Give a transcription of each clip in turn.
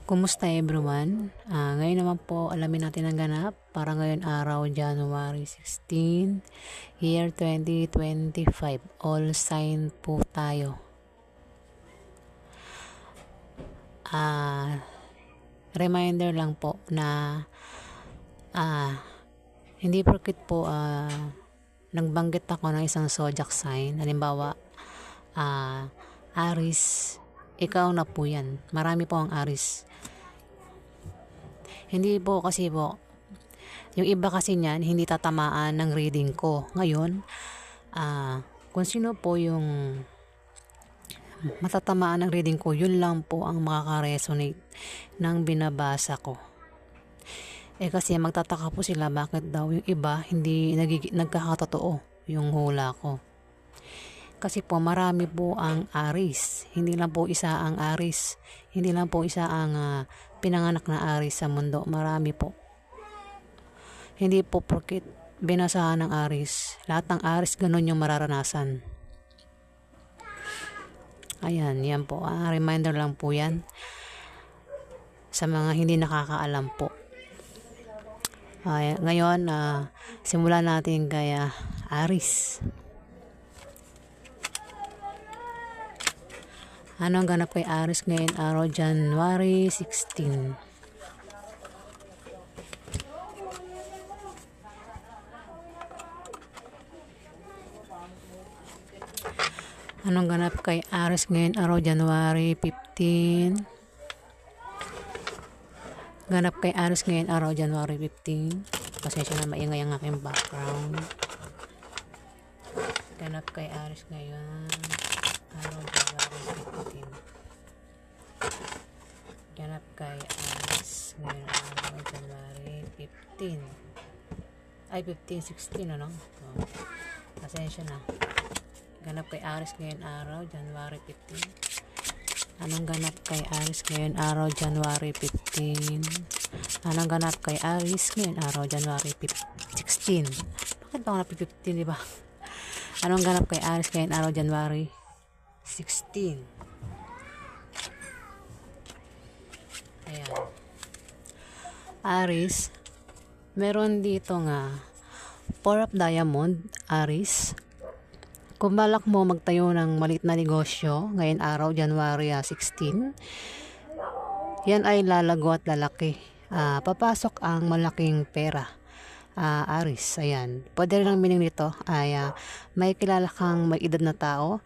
Kumusta everyone? Ngayon naman po alamin natin ang ganap para ngayon araw January 16, year 2025. All sign po tayo. Reminder lang po na hindi porket po nagbanggit ako ng isang zodiac sign. Halimbawa, Aries, ikaw na po yan. Marami po ang Aries. Hindi po kasi po, yung iba kasi niyan, hindi tatamaan ng reading ko. Ngayon, kung sino po yung matatamaan ng reading ko, yun lang po ang makaka-resonate ng binabasa ko. Kasi magtataka po sila bakit daw yung iba hindi nagkakatotoo yung hula ko. Kasi po marami po ang Aries. Hindi lang po isa ang Aries. Hindi lang po isa ang pinanganak na Aries sa mundo. Marami po. Hindi po porket binasahan ng Aries. Lahat ng Aries ganun yung mararanasan. Ayan, yan po. Reminder lang po yan. Sa mga hindi nakakaalam po. Ngayon, simulan natin kay Aries. Anong ganap kay Aries ngayon araw January 16? Anong ganap kay Aries ngayon araw January 15? Ganap kay Aries ngayon araw January 15. Pasensya na maingay ang aking background. Ganap kay Aries ngayon araw January 15. Ganap kay Aries ngayon araw January 15. Ay, 15-16 ano? Pasensya na. Ganap kay Aries ngayon araw January 15. Anong ganap kay Aries ngayon araw January 15? Anong ganap kay Aries ngayon araw January 16? Bakit ba ako 15, di ba? Anong ganap kay Aries ngayon araw January 16? Ayan. Aries, meron dito nga 4 of Diamond, Aries. Kung balak mo magtayo ng maliit na negosyo ngayon araw January 16, yan ay lalago at lalaki. Papasok ang malaking pera. Aries, ayan. Pwede rin ang meaning nito ay may kilala kang may edad na tao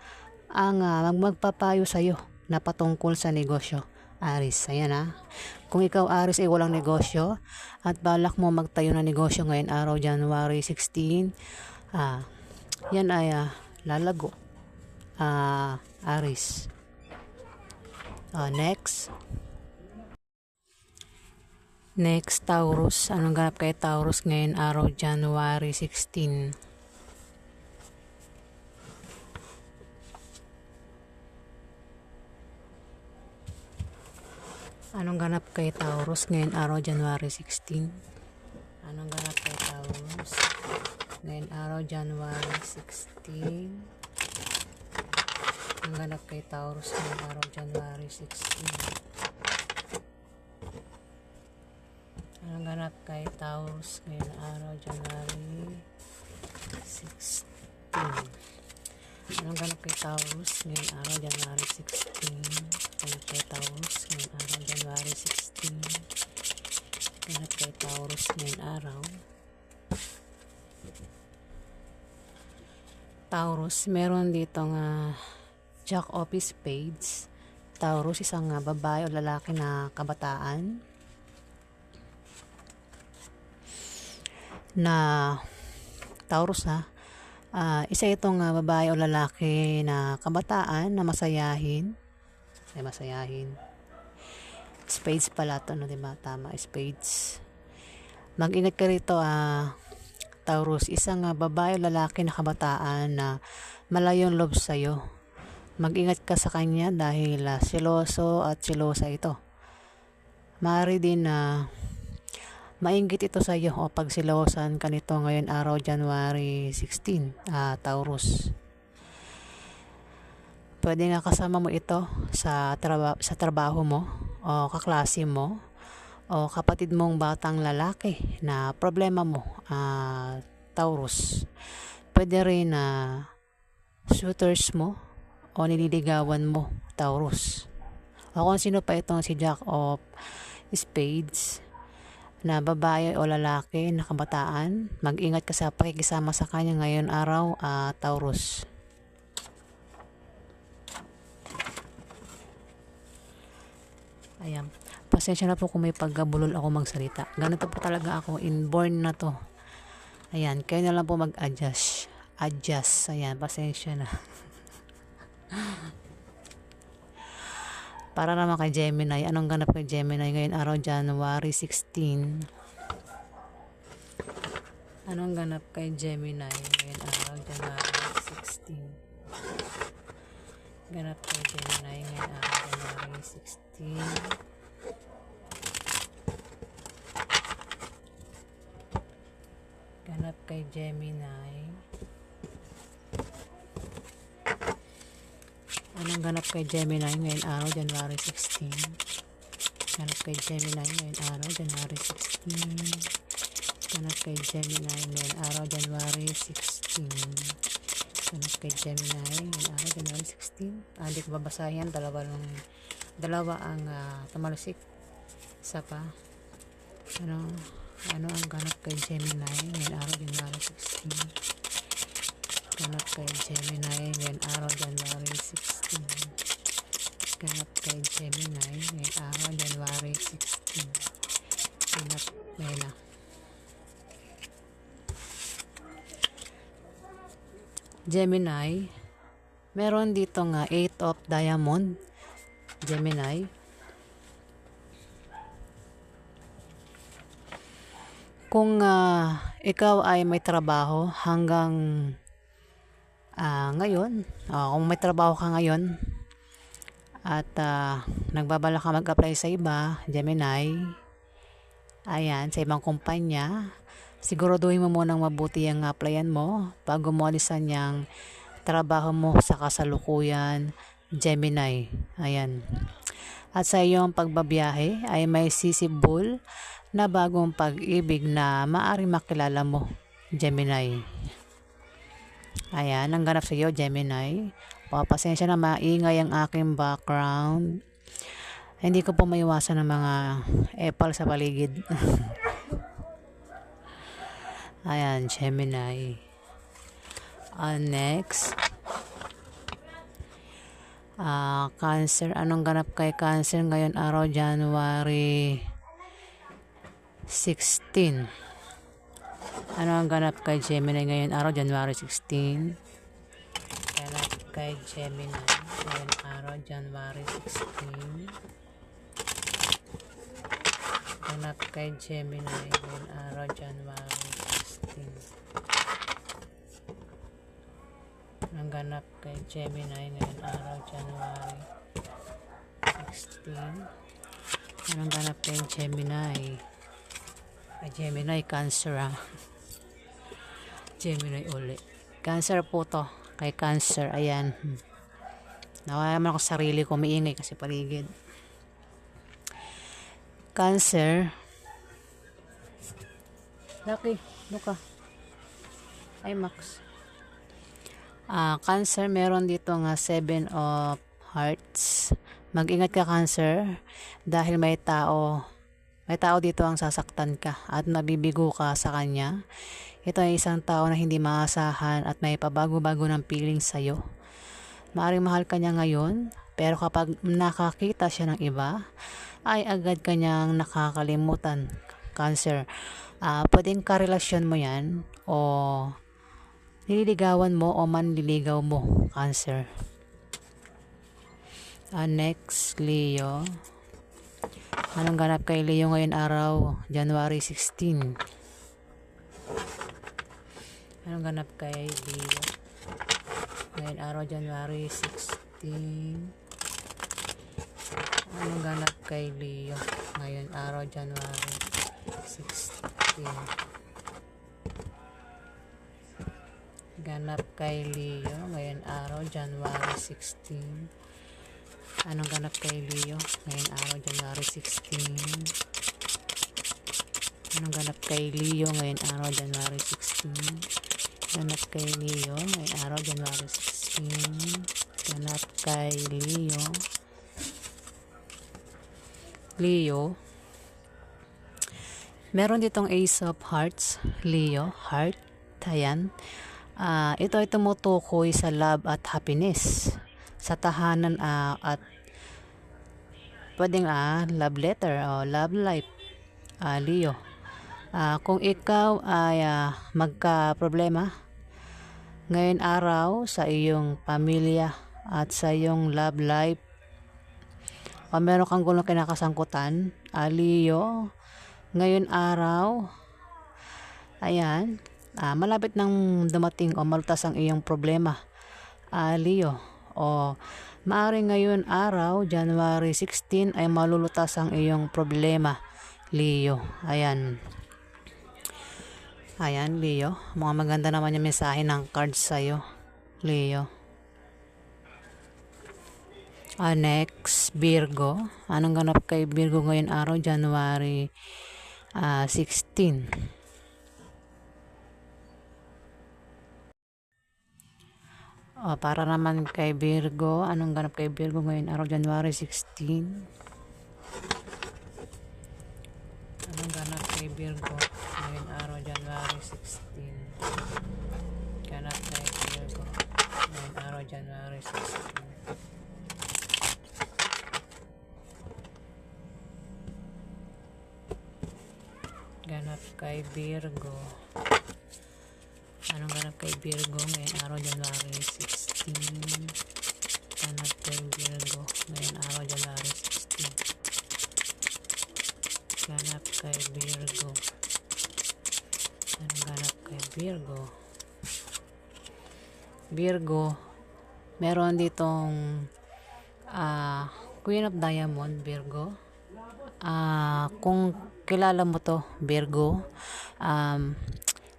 ang magpapayo sa'yo na patungkol sa negosyo. Aries, ayan Kung ikaw Aries ay walang negosyo at balak mo magtayo ng negosyo ngayon araw January 16, yan ay lalago. Aries. Next, Taurus. Anong ganap kay Taurus ngayon araw January 16? Anong ganap kay Taurus ngayon araw January 16? Anong ganap kay Taurus ngayon araw January 16? Anong ganap kay Taurus ngayon araw January 16? Anong ganap kay Taurus ngayon araw January 16? Anong ganap kay Taurus ngayon araw January 16? Ganap kay Taurus ngayon araw January 16. Ganap kay Taurus ngayon araw. Taurus, meron dito nga Jack of Spades. Taurus, isang babae o lalaki na kabataan na Taurus isa itong babae o lalaki na kabataan na masayahin. Spades pala to, no, diba? Tama, spades. Mag-ingat ka rito, Taurus, isang babae o lalaki na kabataan na malayong loob sa'yo. Mag-ingat ka sa kanya dahil seloso at selosa ito. Maaari din na mainggit ito sa iyo o pagsilosan ka nito ngayon araw January 16, Taurus. Pwede nga kasama mo ito sa trabaho mo o kaklase mo o kapatid mong batang lalaki na problema mo, Taurus. Pwede rin na suitors mo o nililigawan mo, Taurus. O kung sino pa itong si Jack of Spades na babae o lalaki na kabataan, mag-ingat ka sa pakikisama sa kanya ngayon araw, Taurus. Ayan. Pasensya na po kung may pagkabulol ako magsalita. Ganito po talaga ako, inborn na to. Ayan, kayo na lang po mag-adjust. Ayan, pasensya na. Para naman kay Gemini, anong ganap kay Gemini ngayon araw, January 16? Anong ganap kay Gemini ngayon araw, January 16? Ganap kay Gemini ngayon araw, January 16. Ganap kay Gemini. Anong ganap kay Gemini ngayon araw, January 16? Ganap kay Gemini ngayon araw, January 16. Ganap kay Gemini ngayon araw, January 16. Ganap kay Gemini ngayon araw, January 16. Hindi ko babasahin. Dalawa ang tumalusik. Isa pa. Ano ang ganap kay Gemini ngayon araw, January 16? Ganap kay Gemini ngayon araw, January 16. Ganap kay Gemini ngayon araw, January 16. Ganap, ngayon na. Gemini, meron dito nga 8 of Diamond. Gemini. Kung ikaw ay may trabaho hanggang ngayon, kung may trabaho ka ngayon at nagbabala ka mag-apply sa iba, Gemini, ayan, sa ibang kumpanya, siguraduhin mo munang mabuti ang applyan mo bago mo alisan yung trabaho mo sa kasalukuyan, Gemini. Ayan. At sa iyong pagbabiyahe ay may sisibol na bagong pag-ibig na maaari makilala mo, Gemini. Ayan, ang ganap sa iyo, Gemini. Pasensya na, maingay ang aking background. Hindi ko po maiwasan ng mga epal sa paligid. Ayan, Gemini. Next. Cancer. Anong ganap kay Cancer ngayon araw, January 16? Ano ang ganap kay Gemini ngayon araw, January 16? Ganap kay Gemini ngayon araw, January 16. Ganap kay Gemini ngayon araw, January 16. Ang ganap kay Gemini ngayon araw, January 16. Anong ganap kay Gemini? Gemini, Cancer Gemini uli. Cancer po to. Kay Cancer. Ayan. Nawala naman ako sa sarili ko. Maingay kasi paligid. Cancer. Lucky. Luka. Ay, Max. Cancer, meron dito nga 7 of Hearts. Mag-ingat ka, Cancer. Dahil may tao dito ang sasaktan ka at nabibigo ka sa kanya. Ito ay isang tao na hindi maasahan at may pabago-bago ng feeling sa'yo. Maaring mahal ka niya ngayon, pero kapag nakakita siya ng iba, ay agad kanyang nakakalimutan, Cancer. Pwedeng karelasyon mo yan, o nililigawan mo o manliligaw mo, Cancer. Next, Leo. Anong ganap kay Leo ngayon araw, January 16? Anong ganap kay Leo ngayon araw, January 16? Anong ganap kay Leo ngayon araw, January 16? Ganap kay Leo ngayon araw, January 16. Anong ganap kay Leo ngayong araw, January 16? Anong ganap kay Leo ngayong araw, January 16? Ganap kay Leo ngayong araw, January 16. Ganap kay Leo. Leo. Meron ditong Ace of Hearts. Leo, heart. Ayan. Ito ay tumutukoy sa love at happiness. Sa tahanan at pwedeng love letter o love life. Leo. Kung ikaw ay magka-problema ngayon araw sa iyong pamilya at sa iyong love life, o meron kang gulong kinakasangkutan, Leo, ngayon araw, ayan, malapit nang dumating o malutas ang iyong problema, Leo. O maaaring ngayon araw, January 16, ay malulutas ang iyong problema, Leo. Ayan. Ayan, Leo. Mga maganda naman yung mensahe ng cards sa'yo, Leo. Next, Virgo. Anong ganap kay Virgo ngayon araw, January 16? Para naman kay Virgo, anong ganap kay Virgo ngayon araw, January 16? Anong ganap kay Virgo ngayon araw, January 16? Ganap kay Virgo ngayon araw, January 16. Ganap kay Virgo. Anong ganap kay Virgo ngayon araw, January 16? Ganap kay Virgo ngayon araw, January 16. Ganap kay Virgo. Anong ganap kay Virgo? Virgo, meron ditong Queen of Diamond, Virgo. Kung kilala mo to, Virgo,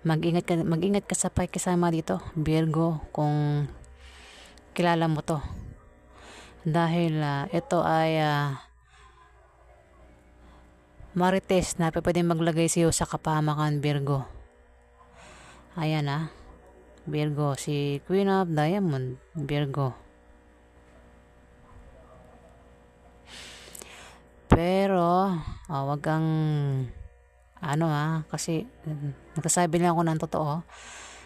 mag-ingat ka sa pakikisama dito, Virgo, kung kilala mo to. Dahil ito ay marites na pwedeng maglagay siyo sa kapahamakan, Virgo. Ayan Virgo, si Queen of Diamond, Virgo. Pero wag kang kasi nagsasabi lang ako ng totoo.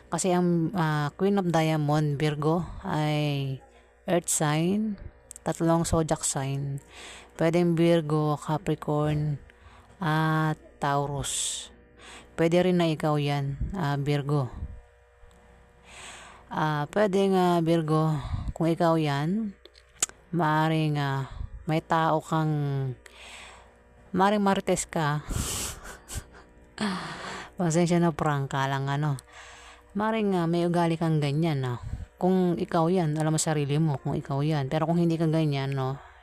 Kasi ang Queen of Diamond, Virgo, ay earth sign, 3 zodiac sign. Pwedeng Virgo, Capricorn, at Taurus. Pwede rin na ikaw yan, Virgo. Pwedeng Virgo, kung ikaw yan, maaring may tao kang maring marites ka. Pasensya na, prangka lang maring may ugali kang ganyan kung ikaw yan, alam mo sarili mo kung ikaw yan. Pero kung hindi ka ganyan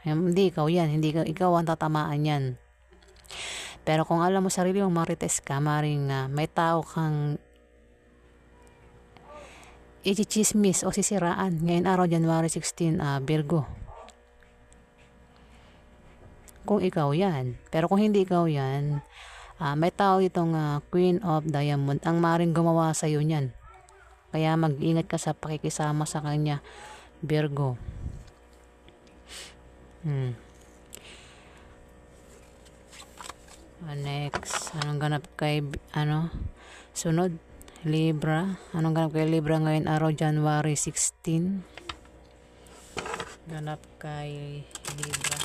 hindi ikaw yan, hindi ikaw ang tatamaan yan. Pero kung alam mo sarili mo marites ka, maring may tao kang i-chismis o sisiraan ngayon araw, January 16, Virgo. Kung ikaw yan. Pero kung hindi ikaw yan, may tao itong Queen of Diamond ang maring gumawa sa iyo niyan. Kaya mag-ingat ka sa pakikisama sa kanya, Virgo. Next, anong ganap kay sunod, Libra. Anong ganap kay Libra ngayon araw, January 16? Ganap kay Libra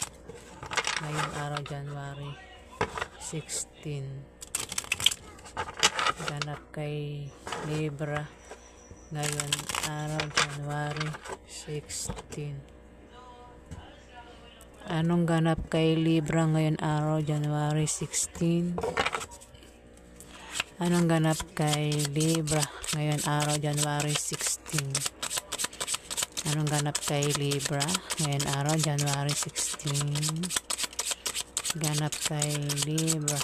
ngayong araw, January 16. Ganap kay Libra ngayon araw, January 16. Anong ganap kay Libra ngayon araw, January 16? Anong ganap kay Libra ngayon araw, January 16? Anong ganap kay Libra ngayon araw, January 16? Ganap kay Libra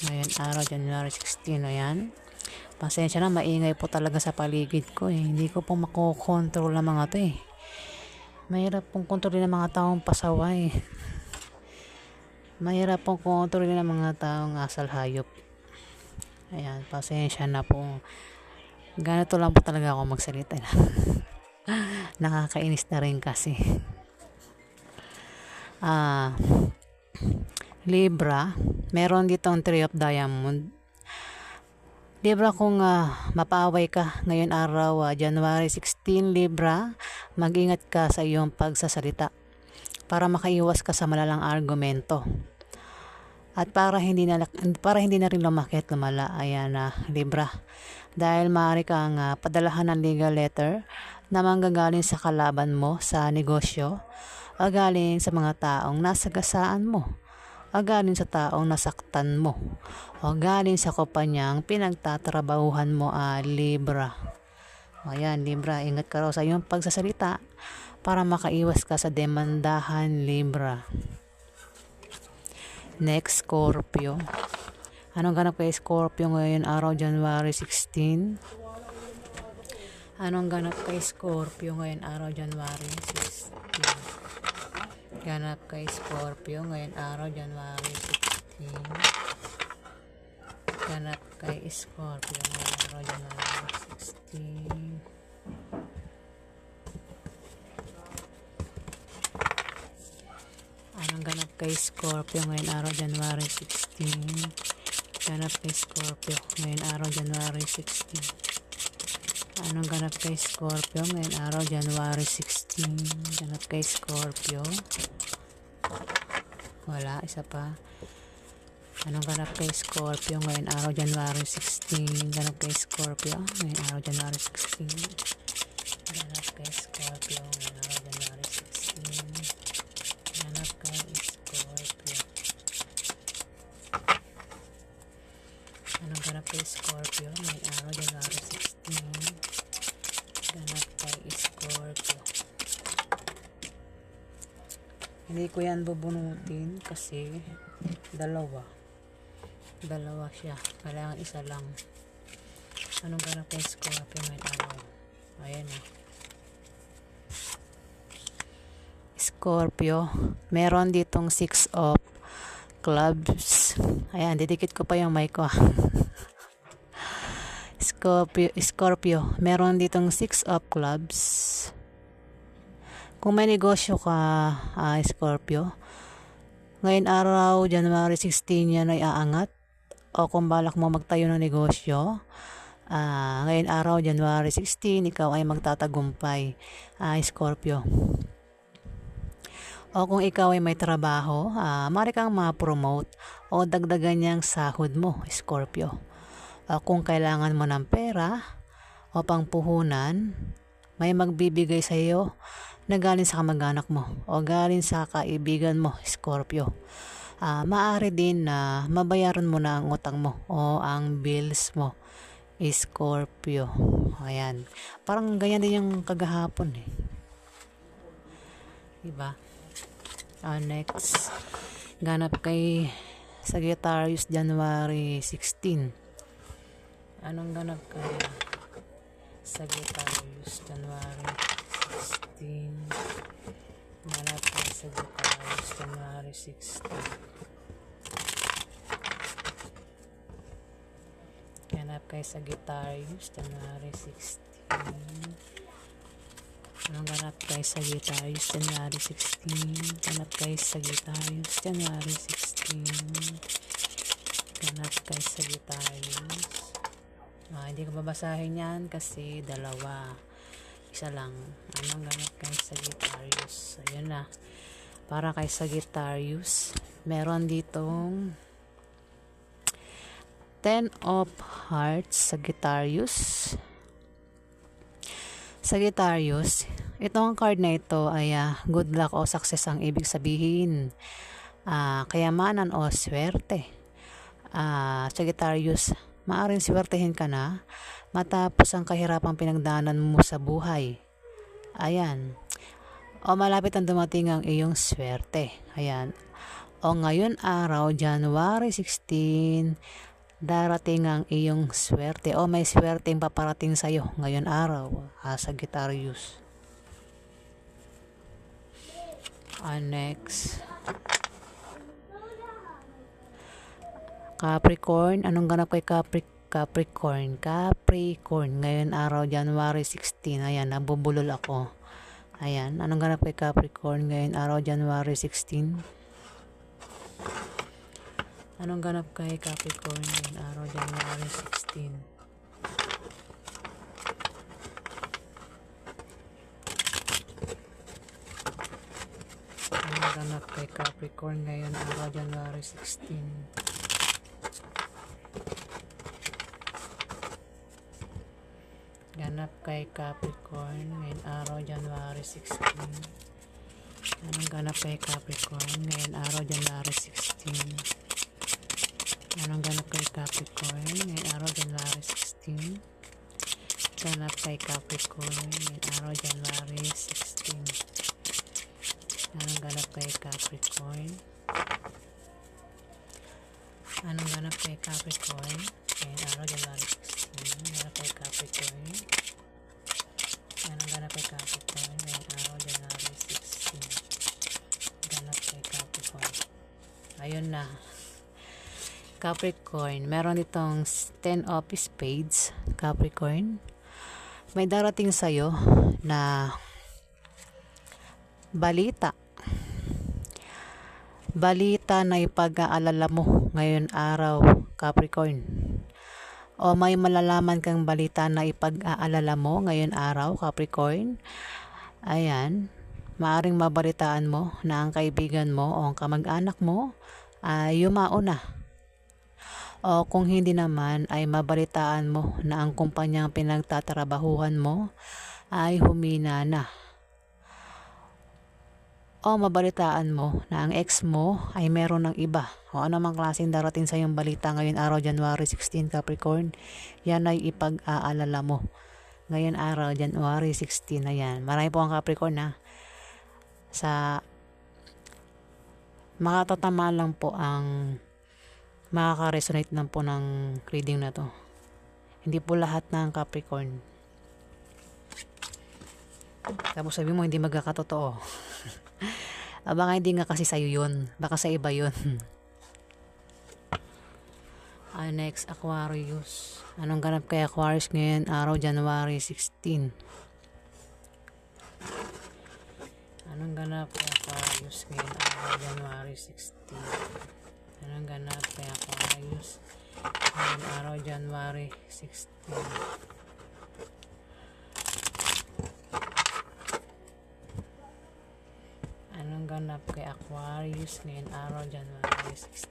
ngayon araw, January 16. Ayan. Pasensya na, maingay po talaga sa paligid ko Hindi ko po makokontrol ang mga to Mahirap pong kontrolin ng mga taong pasaway. Mahirap pong kontrolin ng mga taong asal hayop. Ayan, pasensya na po. Ganito lang po talaga ako magsalita. Nakakainis na rin kasi. Libra, meron ditong Three of Diamond. Libra, kung mapaway ka ngayon araw, January 16, Libra, mag-ingat ka sa iyong pagsasalita para makaiwas ka sa malalang argumento. At para hindi na rin lumaki at lumala, ayan Libra. Dahil maaari kang padalahan ng legal letter na manggagaling sa kalaban mo sa negosyo, o galing sa mga taong nasagasaan mo, o galing sa taong nasaktan mo, o galing sa kumpanyang pinagtatrabahuhan mo, Libra. Ayan, Libra, ingat ka raw sa iyong pagsasalita para makaiwas ka sa demandahan, Libra. Next, Scorpio. Anong ganap kay Scorpio ngayon araw, January 16? Anong ganap kay Scorpio ngayon araw, January 16? Ganap kay Scorpio ngayon araw, January 16. Ganap kay Scorpio ngayon araw, January 16. Anong ganap kay Scorpio ngayon araw, January 16? Ganap kay Scorpio ngayon araw, January 16. Anong ganap kay Scorpio ngayon araw, January 16? Ganap kay Scorpio. Wala, isa pa. Anong ganap kay Scorpio ngayon araw, January 16? Ganap kay Scorpio ngayon araw, January 16. Ganap kay Scorpio ngayon araw, January 16. Ganap kay Scorpio. Anong ganap kay Scorpio ngayong araw, January 16? Ganap kay Scorpio. Hindi ko yan bubunutin kasi dalawa siya, kailangan isa lang. Anong ganap kay Scorpio ngayong araw? Ayan Scorpio, meron ditong 6 of clubs. Ayan, didikit ko pa yung mic ko. Scorpio, meron ditong 6 of clubs. Kung may negosyo ka, Scorpio, ngayon araw, January 16, yan ay aangat. O kung balak mo magtayo ng negosyo, ngayon araw, January 16, ikaw ay magtatagumpay, Scorpio. O kung ikaw ay may trabaho, maaari kang ma-promote o dagdagan niyang sahod mo, Scorpio. O kung kailangan mo ng pera o pangpuhunan, may magbibigay sa iyo na galing sa kamag-anak mo o galing sa kaibigan mo, Scorpio. Maaari din na mabayaran mo na ang utang mo o ang bills mo, Scorpio. Ayan. Parang ganyan din yung kagahapon diba? Next, ganap kay Sagittarius January 16. Anong ganap kay Sagittarius January 16? Ganap kay Sagittarius January 16. Ganap kay Sagittarius January 16. Anong ganap kay Sagittarius January 16? Ganap kay Sagittarius January 16. Ganap kay Sagittarius. Hindi ko babasahin yan kasi dalawa. Isa lang. Anong ganap kay Sagittarius? Ayun na. Para kay Sagittarius, meron ditong 10 of Hearts, Sagittarius. Sagittarius, itong card na ito ay good luck o success ang ibig sabihin. Kayamanan o swerte. Sagittarius, maaring swertehin ka na matapos ang kahirapang pinagdaanan mo sa buhay. Ayan. O malapit ang dumating ang iyong swerte. Ayan. O ngayon araw, January 16, darating ang iyong swerte o may swerteng paparating sa iyo ngayon araw, Sagittarius. Next, Capricorn. Anong ganap kay Capricorn? Capricorn. Ngayon araw, January 16. Ayan, nabubulol ako. Ayan, anong ganap kay Capricorn? Ngayon araw, January 16. Anong ganap kay Capricorn? Ngayon araw, January 16. Anong ganap kay Capricorn? Ngayon araw, January 16. Ganap kay Capricorn ngayon araw January 16. Anong ganap kay Capricorn ngayon araw January 16? Anong ganap kay Capricorn ngayon araw January 16? Ganap kay Capricorn ngayon araw January 16. Anong ganap kay Capricorn? Anong ganap kay Capricorn ngayon araw January 16? Ganap kay Capricorn. Anong ganap kay Capricorn ngayong araw January 16? Ganap kay Capricorn. Ayun na. Capricorn, meron itong 10 of spades. Capricorn, may darating sa'yo na balita na ipag-aalala mo ngayon araw, Capricorn. O may malalaman kang balita na ipag-aalala mo ngayon araw, Capricorn. Ayan, maaring mabalitaan mo na ang kaibigan mo o ang kamag-anak mo ay yumao na. O kung hindi naman ay mabalitaan mo na ang kumpanyang pinagtatrabahuhan mo ay humina na. O mabalitaan mo na ang ex mo ay meron ng iba. O anumang klaseng darating sa iyong balita ngayon araw January 16, Capricorn, yan ay ipag-aalala mo ngayon araw January 16. Ayan, marami po ang Capricorn na sa makatatamaan lang po ang makaka-resonate lang po ng reading na to. Hindi po lahat ng Capricorn. Tapos sabi mo hindi magkakatotoo. Baka hindi nga kasi sa'yo yun. Baka sa iba yun. Next, Aquarius. Anong ganap kay Aquarius ngayon araw January 16? Anong ganap kay Aquarius ngayon araw January 16? Anong ganap kay Aquarius ngayon araw January 16? Anong ganap kay Aquarius ngayon araw January 16?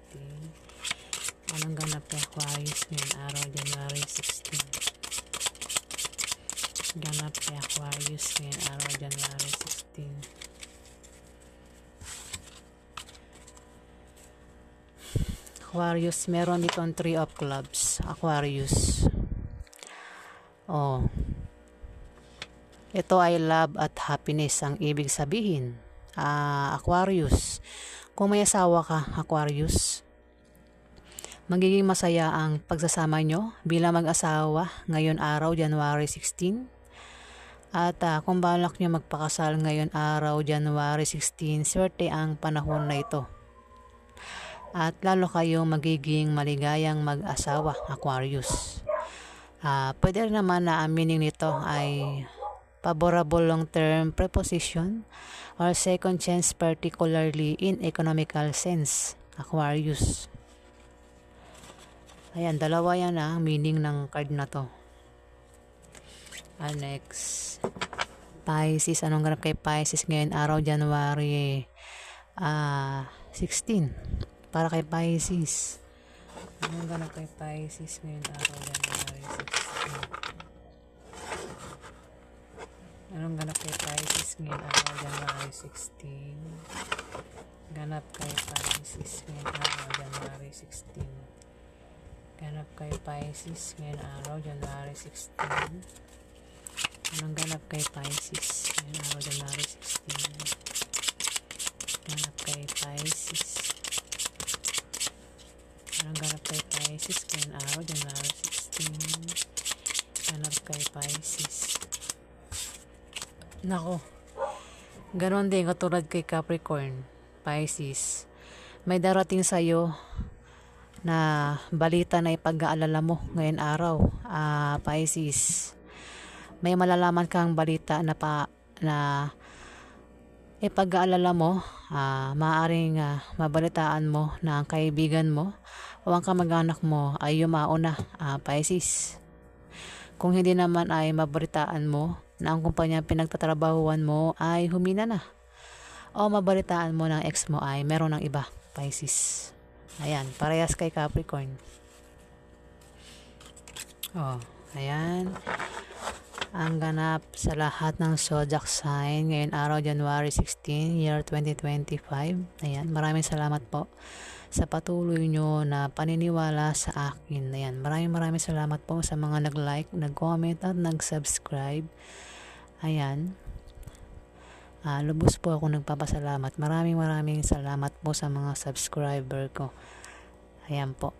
Anong ganap kay Aquarius ngayon araw January 16? Ganap kay Aquarius ngayon araw January 16. Aquarius, meron ditong 3 of clubs. Aquarius. Ito ay love at happiness ang ibig sabihin. Aquarius, kung may asawa ka, Aquarius, magiging masaya ang pagsasama nyo bilang mag-asawa ngayon araw January 16. At kung balak nyo magpakasal ngayon araw January 16, swerte ang panahon na ito. At lalo kayong magiging maligayang mag-asawa, Aquarius. Pwede rin naman na ang meaning nito ay favorable long-term preposition or second chance, particularly in economical sense, Aquarius. Ayan, dalawa yan ang meaning ng card na to. Next, Pisces. Anong ganap kay Pisces ngayon araw January 16? Para kay Pisces. Anong ganap kay Pisces ngayon araw January 16? Anong ganap kay Pisces ngayon araw January 16? Ganap kay Pisces ngayon araw January 16. Ganap kay Pisces ngayon araw January 16. Anong ganap kay Pisces ngayon araw January 16? Ganap kay Pisces. Anong ganap kay Pisces ngayon araw January 16? Ganap kay Pisces. Nako, Ganon din katulad kay Capricorn, Pisces. May darating sa'yo na balita na ipag-aalala mo ngayon araw, Pisces. May malalaman kang balita na ipag-aalala mo, maaaring mabalitaan mo na ang kaibigan mo o ang kamag-anak mo ay yumao na, Pisces. Kung hindi naman ay mabalitaan mo na ang kumpanya pinagtatrabahuan mo ay humina na, o mabalitaan mo ng ex mo ay meron ng iba, Pisces. Ayan, parehas kay Capricorn. Ayan. Ang ganap sa lahat ng zodiac sign ngayong araw, January 16, year 2025. Ayan, maraming salamat po sa patuloy nyo na paniniwala sa akin. Ayan, maraming salamat po sa mga nag-like, nag-comment at nag-subscribe. Ayan. Lubos po ako nagpapasalamat. Maraming salamat po sa mga subscriber ko. Ayan po.